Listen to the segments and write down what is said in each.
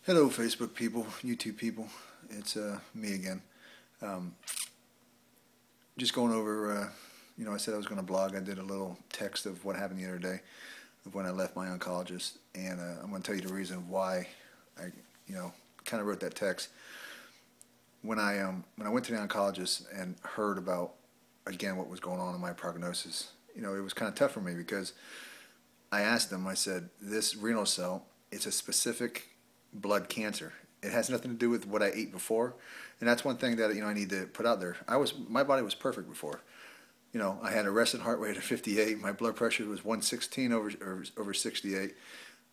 Hello, Facebook people, YouTube people. It's me again. Um, just going over, I said I was going to blog. I did a little text of what happened the other day, of when I left my oncologist, and I'm going to tell you the reason why I, kind of wrote that text. When I went to the oncologist and heard about, again, what was going on in my prognosis, it was kind of tough for me because I asked them. I said, this renal cell, it's a specific blood cancer. It has nothing to do with what I ate before, and that's one thing that I need to put out there. My body was perfect before. I had a resting heart rate of 58. My blood pressure was 116 over 68.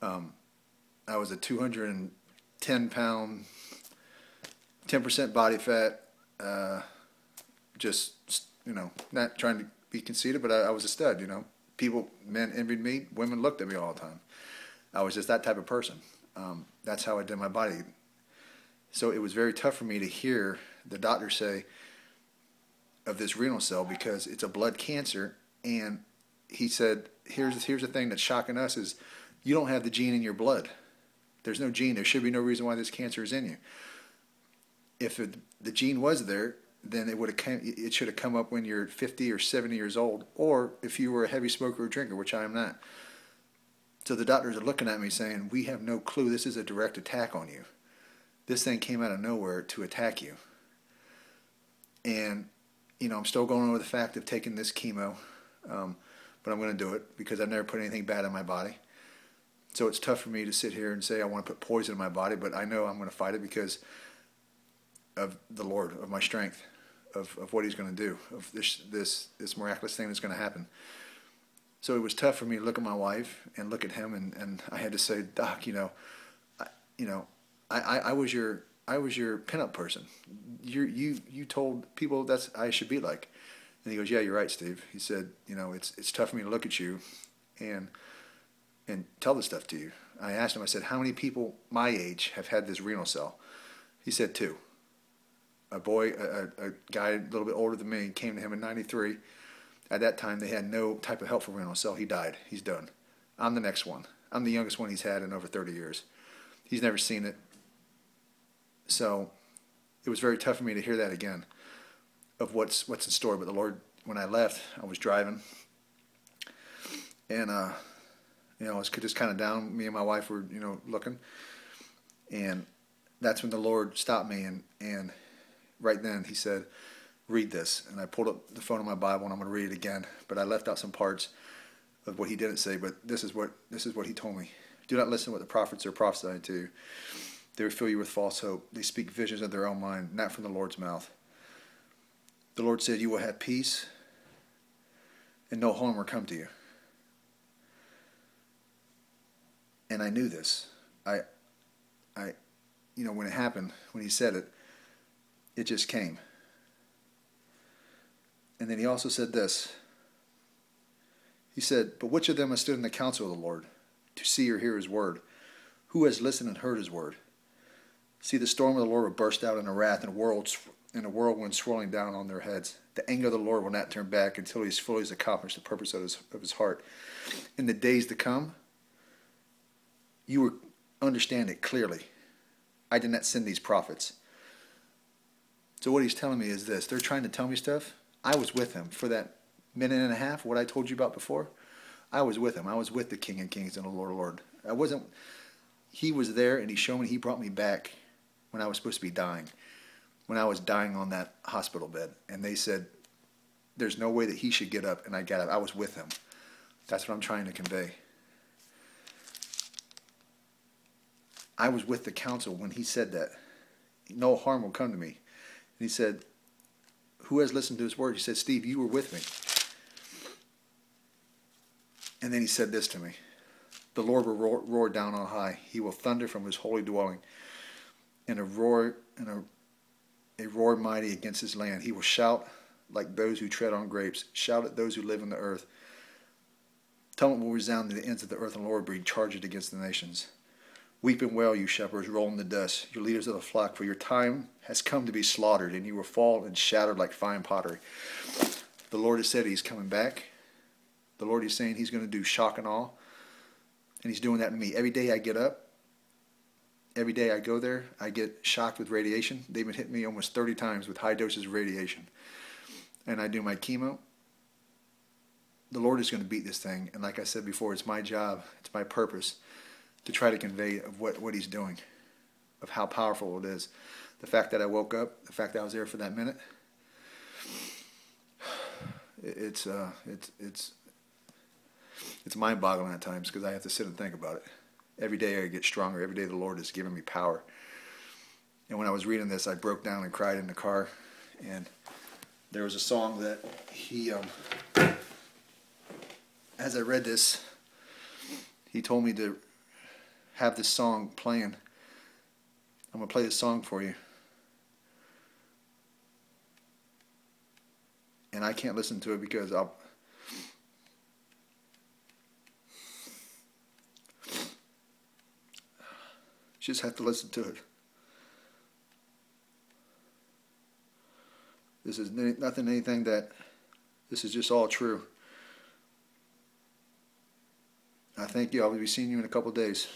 I was a 210 pound, 10% body fat. Just not trying to be conceited, but I was a stud. Men envied me. Women looked at me all the time. I was just that type of person. That's how I did my body. So it was very tough for me to hear the doctor say of this renal cell, because it's a blood cancer, and he said, here's the thing that's shocking us is you don't have the gene in your blood. There's no gene. There should be no reason why this cancer is in you. If the gene was there, then it should have come up when you're 50 or 70 years old, or if you were a heavy smoker or drinker, which I am not. So the doctors are looking at me saying, we have no clue. This is a direct attack on you. This thing came out of nowhere to attack you. And, I'm still going over the fact of taking this chemo, but I'm going to do it because I've never put anything bad in my body. So it's tough for me to sit here and say I want to put poison in my body, but I know I'm going to fight it because of the Lord, of my strength, of what He's going to do, of this miraculous thing that's going to happen. So it was tough for me to look at my wife and look at him, and I had to say, Doc, I was your pinup person. You told people that's I should be like. And he goes, yeah, you're right, Steve. He said, it's tough for me to look at you and tell this stuff to you. I asked him, I said, how many people my age have had this renal cell? He said 2. A guy a little bit older than me, came to him in '93. At that time, they had no type of help for renal cell. He died. He's done. I'm the next one. I'm the youngest one he's had in over 30 years. He's never seen it. So it was very tough for me to hear that again, of what's in store. But the Lord, when I left, I was driving, and I was just kind of down. Me and my wife were looking, and that's when the Lord stopped me, and right then He said, read this. And I pulled up the phone of my Bible, and I'm going to read it again, but I left out some parts of what He didn't say. But this is what He told me. Do not listen to what the prophets are prophesying to you. They will fill you with false hope. They speak visions of their own mind, not from the Lord's mouth. The Lord said, you will have peace, and no harm will come to you. And I knew this. When it happened, when He said it, it just came. And then He also said this. He said, but which of them has stood in the counsel of the Lord to see or hear His word? Who has listened and heard His word? See, the storm of the Lord will burst out in a wrath and a whirlwind swirling down on their heads. The anger of the Lord will not turn back until He has fully accomplished the purpose of his heart. In the days to come, you will understand it clearly. I did not send these prophets. So what He's telling me is this. They're trying to tell me stuff. I was with Him for that minute and a half, what I told you about before. I was with Him. I was with the King of Kings and the Lord of Lords. He was there, and He showed me. He brought me back when I was supposed to be dying. When I was dying on that hospital bed. And they said, there's no way that he should get up. And I got up. I was with Him. That's what I'm trying to convey. I was with the council when He said that. No harm will come to me. And He said, who has listened to His word? He said, Steve, you were with me. And then He said this to me. The Lord will roar down on high. He will thunder from His holy dwelling. And a roar mighty against His land. He will shout like those who tread on grapes. Shout at those who live in the earth. Tumult will resound to the ends of the earth, and the Lord breathe charges against the nations. Weep and wail, you shepherds, roll in the dust, you leaders of the flock, for your time has come to be slaughtered, and you will fall and shattered like fine pottery. The Lord has said He's coming back. The Lord is saying He's going to do shock and awe, and He's doing that to me. Every day I get up, every day I go there, I get shocked with radiation. They've been hitting me almost 30 times with high doses of radiation. And I do my chemo. The Lord is going to beat this thing. And like I said before, it's my job, it's my purpose to try to convey of what he's doing, of how powerful it is. The fact that I woke up, the fact that I was there for that minute, it's mind-boggling at times because I have to sit and think about it. Every day I get stronger. Every day the Lord is giving me power. And when I was reading this, I broke down and cried in the car. And there was a song that he, as I read this, he told me to have this song playing. I'm going to play this song for you. And I can't listen to it because I'll... just have to listen to it. This is nothing, anything that... This is just all true. I thank you. I'll be seeing you in a couple days.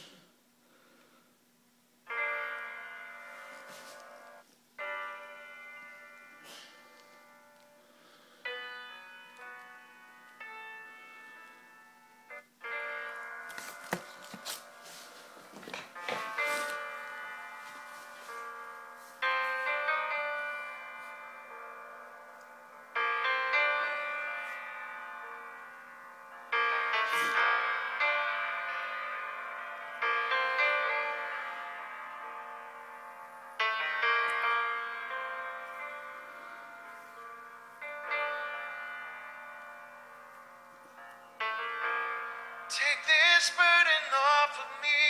Take this burden off of me.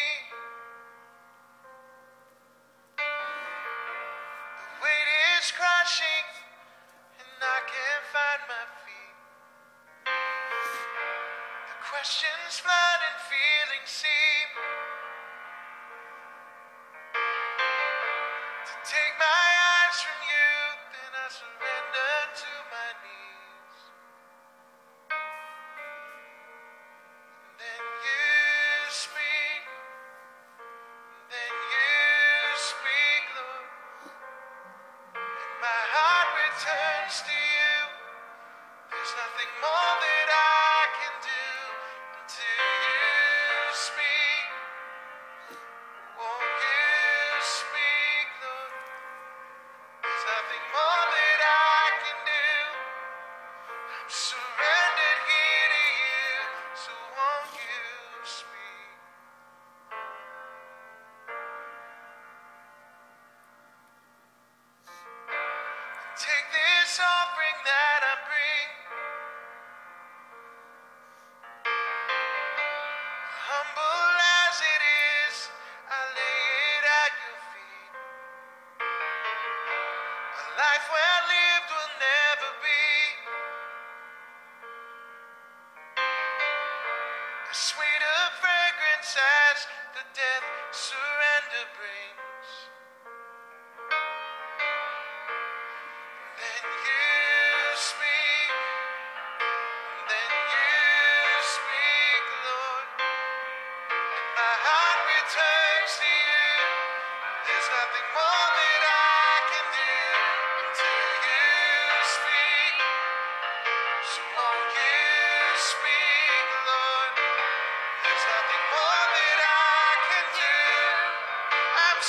The weight is crushing and I can't find my feet. The questions flood and feelings seem to take my eyes from you. Then I surrender to my knees. Then you speak, Lord, and my heart returns to you. There's nothing more that I can do until you speak. Won't you speak, Lord? There's nothing more that I can do. I'm surrendered here to you, so won't you speak? Take this offering that I bring, humble as it is, I lay it at your feet. A life well lived will never be as sweet a fragrance as the death surrender brings. Then you speak, Lord, and my heart returns to you. There's nothing more that I can do until you speak. So won't you speak, Lord? There's nothing more that I can do. I'm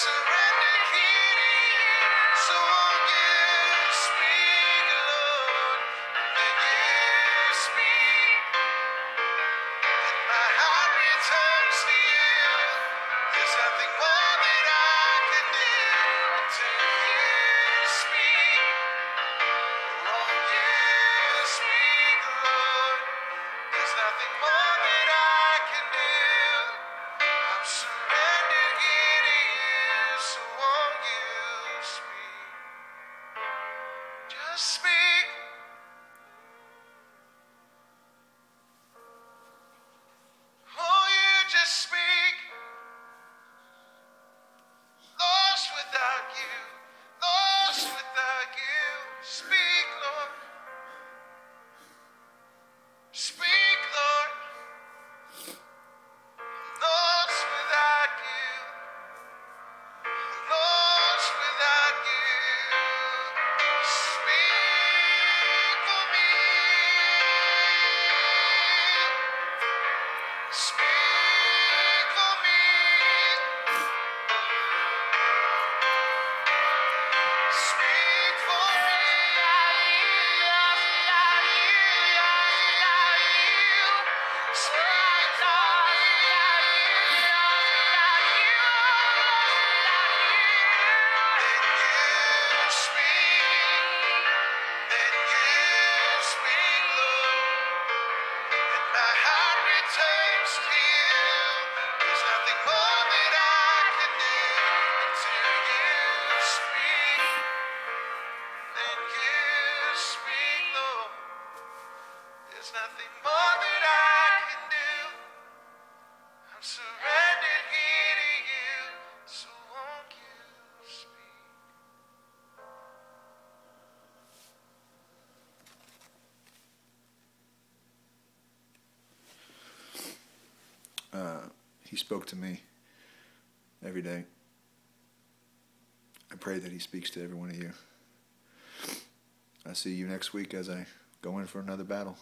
He spoke to me every day. I pray that he speaks to every one of you. I'll see you next week as I go in for another battle.